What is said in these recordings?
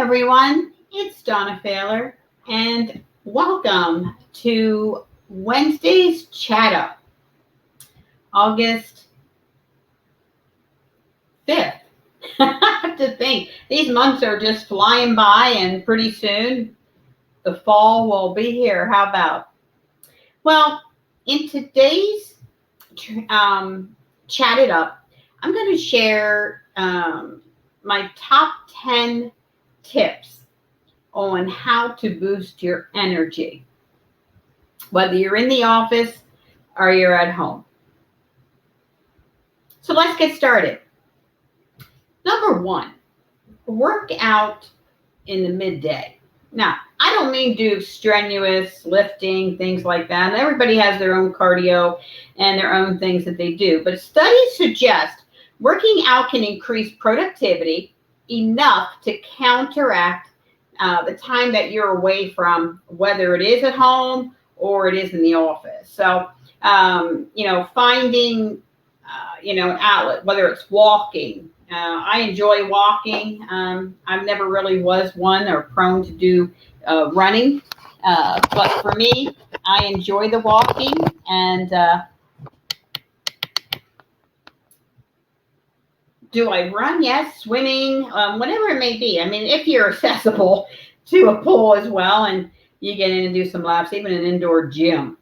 everyone, it's Donna Failer, and welcome to Wednesday's Chat Up, August 5th. I have to think, these months are just flying by, and pretty soon the fall will be here. How about? Well, in today's Chat It Up, I'm going to share my top 10 tips on how to boost your energy, whether you're in the office or you're at home. So let's get started. Number one, work out in the midday. Now, I don't mean do strenuous lifting, things like that. And everybody has their own cardio and their own things that they do. But studies suggest working out can increase productivity enough to counteract the time that you're away from, whether it is at home or it is in the office. So, finding, an outlet, whether it's walking. I enjoy walking. I've never really was one or prone to do running. But for me, I enjoy the walking and do I run? Yes. Swimming, whatever it may be. I mean, if you're accessible to a pool as well and you get in and do some laps, even an indoor gym.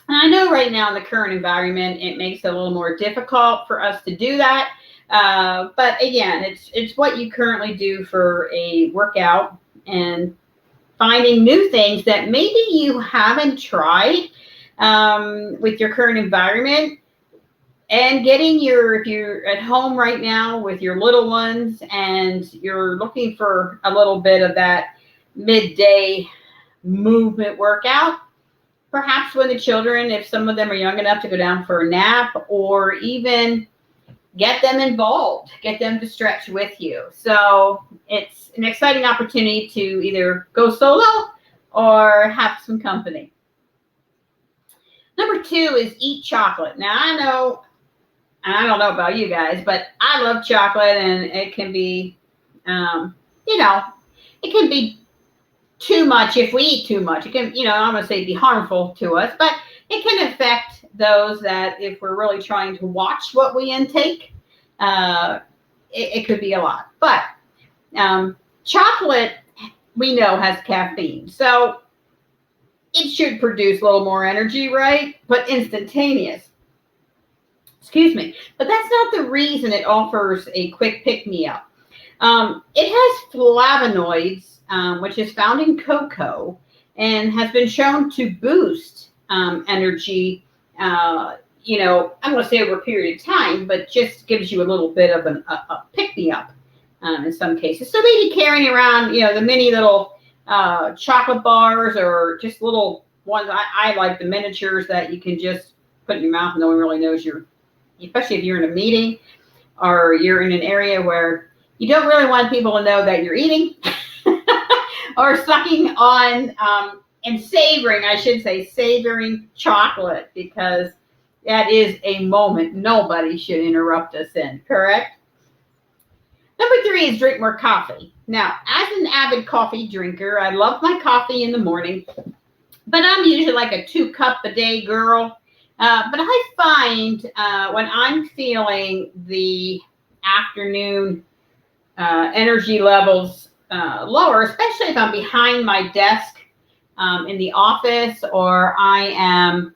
And I know right now in the current environment, it makes it a little more difficult for us to do that. But again, it's what you currently do for a workout and finding new things that maybe you haven't tried with your current environment. And if you're at home right now with your little ones and you're looking for a little bit of that midday movement workout, perhaps when the children, if some of them are young enough to go down for a nap, or even get them involved, get them to stretch with you. So it's an exciting opportunity to either go solo or have some company. Number two is eat chocolate. Now, I don't know about you guys, but I love chocolate, and it can be, it can be too much. If we eat too much, it can, I'm going to say be harmful to us, but it can affect those that if we're really trying to watch what we intake, it could be a lot. But chocolate, we know, has caffeine. So it should produce a little more energy, right? But instantaneous. Excuse me. But that's not the reason it offers a quick pick-me-up. It has flavonoids, which is found in cocoa, and has been shown to boost energy, I'm going to say over a period of time, but just gives you a little bit of a pick-me-up in some cases. So maybe carrying around, the mini little chocolate bars, or just little ones. I like the miniatures that you can just put in your mouth and no one really knows especially if you're in a meeting or you're in an area where you don't really want people to know that you're eating or sucking on and savoring chocolate, because that is a moment nobody should interrupt us in, correct? Number three is drink more coffee. Now, as an avid coffee drinker, I love my coffee in the morning, but I'm usually like a 2-cup-a-day girl. But I find when I'm feeling the afternoon energy levels lower, especially if I'm behind my desk in the office, or I am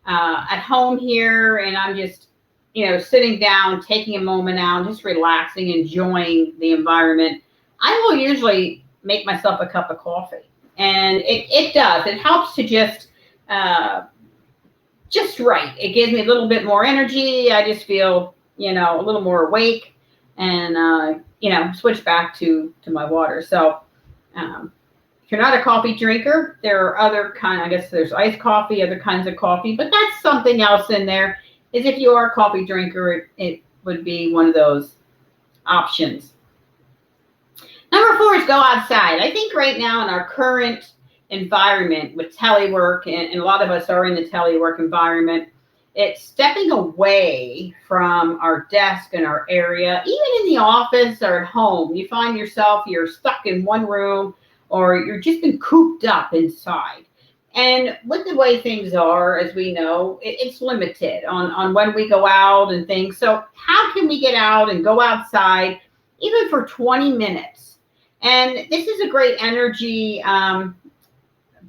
at home here and I'm just, sitting down, taking a moment out, just relaxing, enjoying the environment, I will usually make myself a cup of coffee. And it does. It helps to just right. It gives me a little bit more energy. I just feel, a little more awake, and, switch back to my water. So if you're not a coffee drinker, there are other there's iced coffee, other kinds of coffee, but that's something else in there. Is if you are a coffee drinker, it would be one of those options. Number four is go outside. I think right now in our current environment with telework, and a lot of us are in the telework environment, It's stepping away from our desk and our area, even in the office or at home. You find yourself, you're stuck in one room or you're just been cooped up inside. And with the way things are, as we know, it's limited on when we go out and things. So how can we get out and go outside even for 20 minutes? And this is a great energy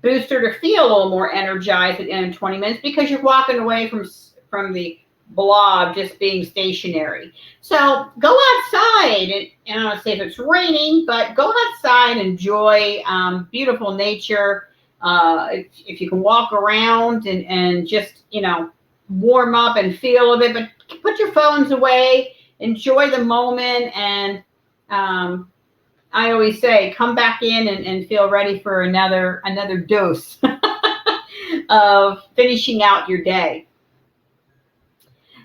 booster to feel a little more energized in 20 minutes because you're walking away from the blob just being stationary. So go outside, and I don't say if it's raining, but go outside, enjoy beautiful nature. If you can walk around and just, warm up and feel a bit, but put your phones away, enjoy the moment, and I always say, come back in and feel ready for another dose of finishing out your day.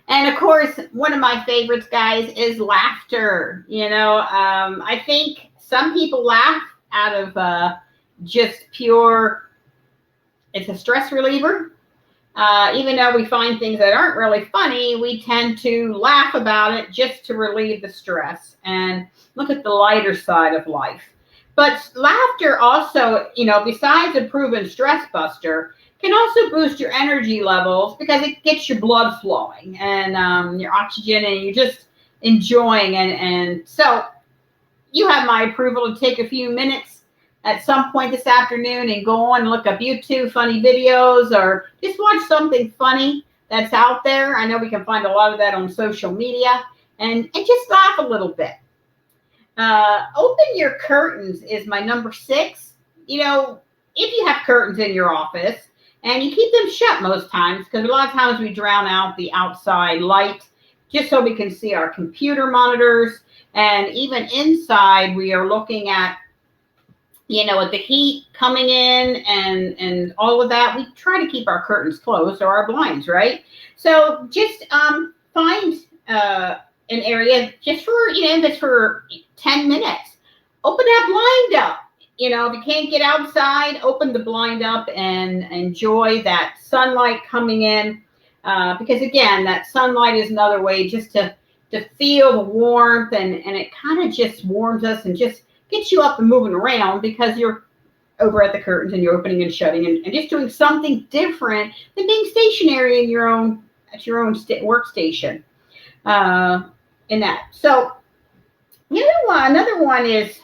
And of course, one of my favorites, guys, is laughter. I think some people laugh out of just pure, it's a stress reliever. Even though we find things that aren't really funny, we tend to laugh about it just to relieve the stress and look at the lighter side of life. But laughter also, besides a proven stress buster, can also boost your energy levels because it gets your blood flowing and your oxygen, and you're just enjoying. And so you have my approval to take a few minutes at some point this afternoon and go on and look up YouTube funny videos or just watch something funny that's out there. I know we can find a lot of that on social media, and just laugh a little bit. Open your curtains is my number 6. If you have curtains in your office and you keep them shut most times, because a lot of times we drown out the outside light just so we can see our computer monitors. And even inside, we are looking at, with the heat coming in and all of that, we try to keep our curtains closed or our blinds, right? So just find an area just for, if it's for 10 minutes, open that blind up. If you can't get outside, open the blind up and enjoy that sunlight coming in. Because again, that sunlight is another way just to feel the warmth, and it kind of just warms us and just gets you up and moving around because you're over at the curtains and you're opening and shutting and just doing something different than being stationary at your own workstation. In that. So another one is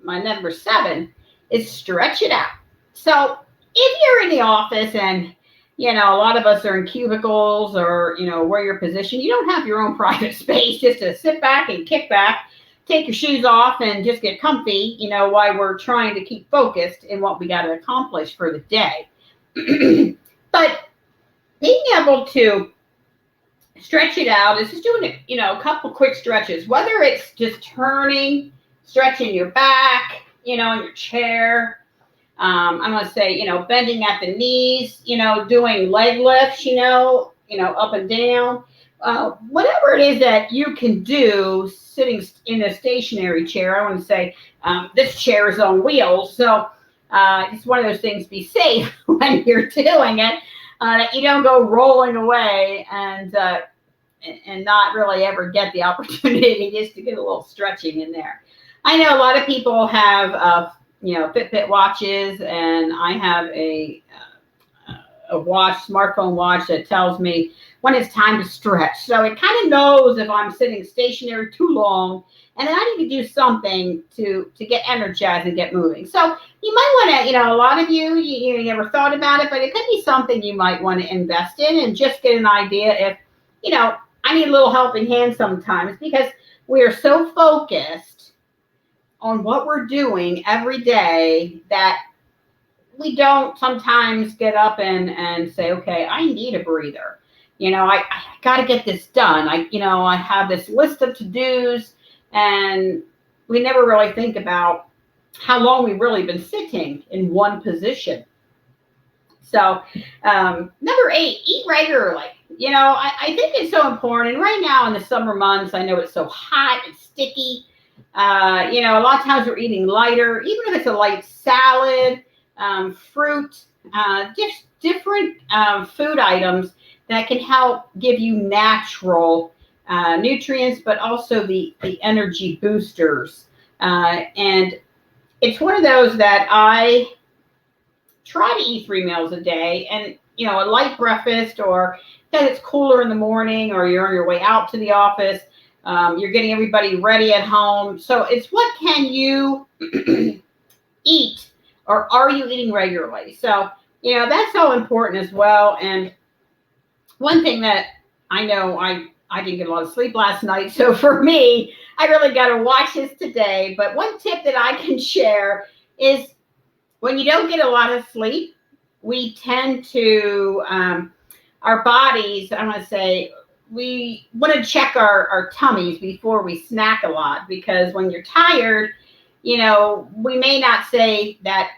my number 7 is stretch it out. So if you're in the office and, a lot of us are in cubicles or, where you're positioned, you don't have your own private space just to sit back and kick back, take your shoes off and just get comfy, while we're trying to keep focused in what we got to accomplish for the day. But being able to stretch it out is just doing a couple quick stretches, whether it's just turning, stretching your back, in your chair. I'm going to say, bending at the knees, doing leg lifts, up and down. Whatever it is that you can do sitting in a stationary chair. I want to say this chair is on wheels. So it's one of those things, be safe when you're doing it, that you don't go rolling away and not really ever get the opportunity just to get a little stretching in there. I know a lot of people have, Fitbit watches, and I have a smartphone watch that tells me when it's time to stretch. So it kind of knows if I'm sitting stationary too long, and then I need to do something to get energized and get moving. So you might want to, a lot of you never thought about it, but it could be something you might want to invest in and just get an idea if, I need a little helping hand sometimes because we are so focused on what we're doing every day that we don't sometimes get up and say, okay, I need a breather. I got to get this done. I have this list of to-dos, and we never really think about how long we've really been sitting in one position. So number 8, eat regularly. I think it's so important. And right now in the summer months, I know it's so hot and sticky. A lot of times we're eating lighter, even if it's a light salad, fruit, just different food items that can help give you natural nutrients, but also the energy boosters. And it's one of those that I try to eat 3 meals a day, and a light breakfast, or because it's cooler in the morning, or you're on your way out to the office, you're getting everybody ready at home. So it's what can you eat, or are you eating regularly? So that's so important as well. And one thing that I know, I didn't get a lot of sleep last night, so for me, I really got to watch this today. But one tip that I can share is, when you don't get a lot of sleep, we tend to, our bodies, I want to say, we want to check our tummies before we snack a lot, because when you're tired, we may not say that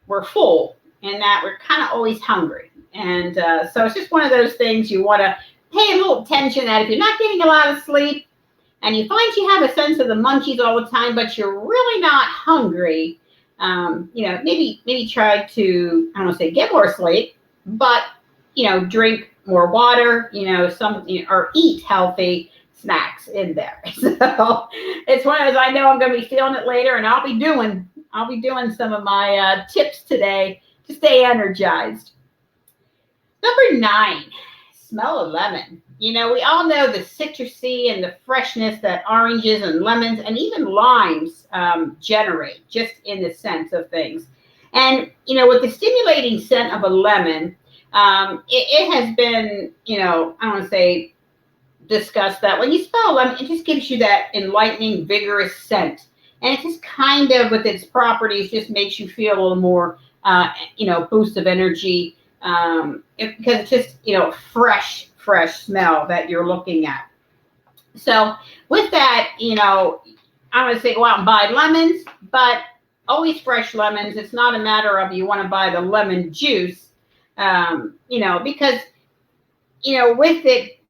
we're full and that we're kind of always hungry. And so it's just one of those things you want to pay a little attention that if you're not getting a lot of sleep and you find you have a sense of the munchies all the time, but you're really not hungry, maybe try to, I don't want to say get more sleep, but, drink more water, or eat healthy snacks in there. So it's one of those, I know I'm going to be feeling it later, and I'll be doing some of my tips today to stay energized. Number 9, smell of lemon. We all know the citrusy and the freshness that oranges and lemons and even limes generate, just in the sense of things. And, with the stimulating scent of a lemon, it has been, I don't want to say discussed that when you smell a lemon, it just gives you that enlightening, vigorous scent. And it just kind of, with its properties, just makes you feel a little more, boost of energy, because it's just, fresh smell that you're looking at. So with that, I'm going to say go out and buy lemons, but always fresh lemons. It's not a matter of you want to buy the lemon juice, because, with it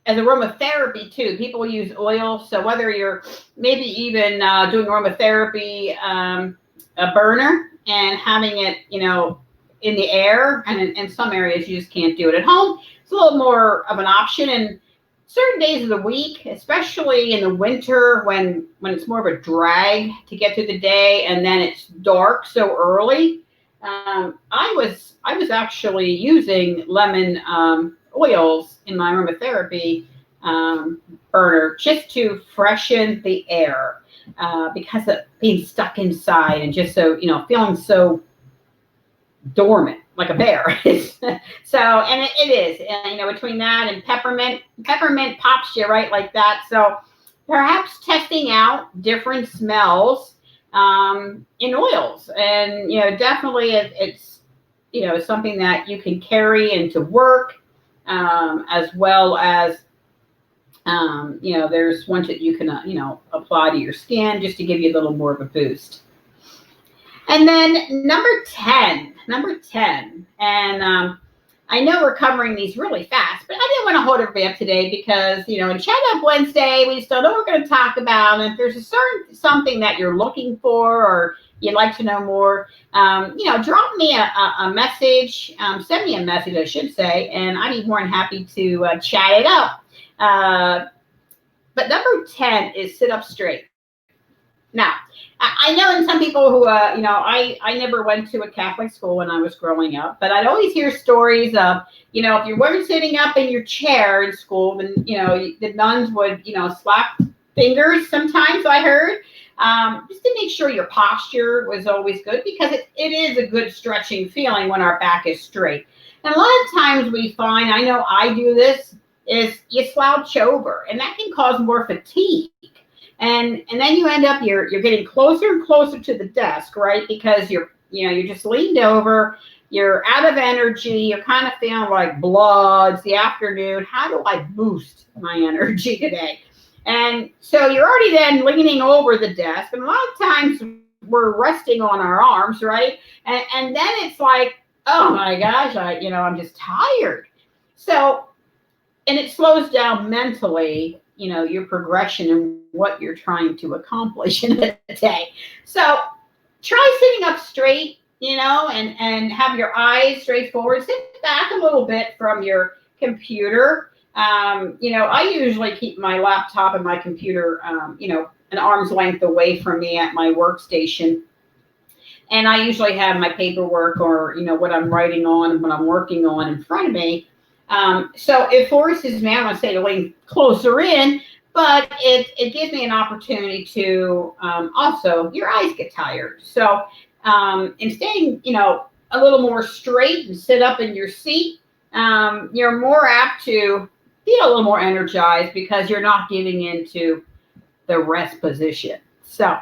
as aromatherapy too, people use oil. So whether you're maybe even doing aromatherapy, a burner, and having it, in the air, and in some areas you just can't do it at home. It's a little more of an option. And certain days of the week, especially in the winter, when it's more of a drag to get through the day, and then it's dark so early, I was actually using lemon oils in my aromatherapy burner, just to freshen the air, because of being stuck inside and just so, feeling so dormant, like a bear. So, and it is, and between that and peppermint pops you right like that. So perhaps testing out different smells in oils, and definitely it's something that you can carry into work, as well as there's ones that you can apply to your skin just to give you a little more of a boost. And then number 10, and I know we're covering these really fast, but I didn't want to hold everybody up today because, in Chat Up Wednesday, we just don't know what we're going to talk about. And if there's a certain something that you're looking for, or you'd like to know more, drop me a message, send me a message, I should say, and I'd be more than happy to chat it up. But number 10 is sit up straight. Now, I know in some people who, I never went to a Catholic school when I was growing up, but I'd always hear stories of, if you weren't sitting up in your chair in school, then, the nuns would, slap fingers sometimes, I heard, just to make sure your posture was always good, because it is a good stretching feeling when our back is straight. And a lot of times we find, I know I do this, is you slouch over, and that can cause more fatigue. And then you end up, you're getting closer and closer to the desk, right? Because you're just leaned over, you're out of energy, you're kind of feeling like, blah, it's the afternoon. How do I boost my energy today? And so you're already then leaning over the desk. And a lot of times we're resting on our arms, right? And then it's like, oh my gosh, I'm just tired. So, and it slows down mentally, your progression and what you're trying to accomplish in a day. So try sitting up straight, and have your eyes straight forward. Sit back a little bit from your computer. I usually keep my laptop and my computer, an arm's length away from me at my workstation. And I usually have my paperwork or, what I'm writing on and what I'm working on in front of me. So it forces me, I don't want to say to lean closer in, but it gives me an opportunity to also, your eyes get tired. So and staying, a little more straight and sit up in your seat, you're more apt to feel a little more energized because you're not getting into the rest position. So,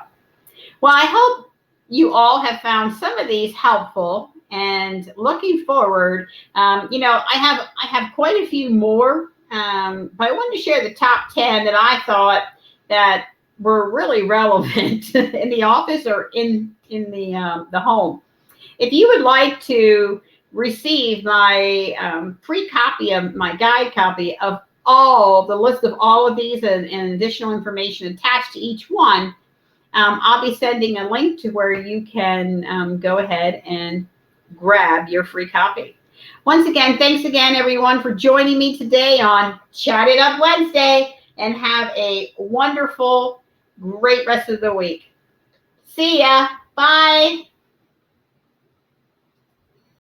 well, I hope you all have found some of these helpful. And looking forward, I have quite a few more, but I wanted to share the top 10 that I thought that were really relevant in the office or in the home. If you would like to receive my free copy of my guide copy of all the list of all of these and additional information attached to each one, I'll be sending a link to where you can go ahead and grab your free copy. Once again, thanks again, everyone, for joining me today on Chat It Up Wednesday, and have a wonderful, great rest of the week. See ya. Bye.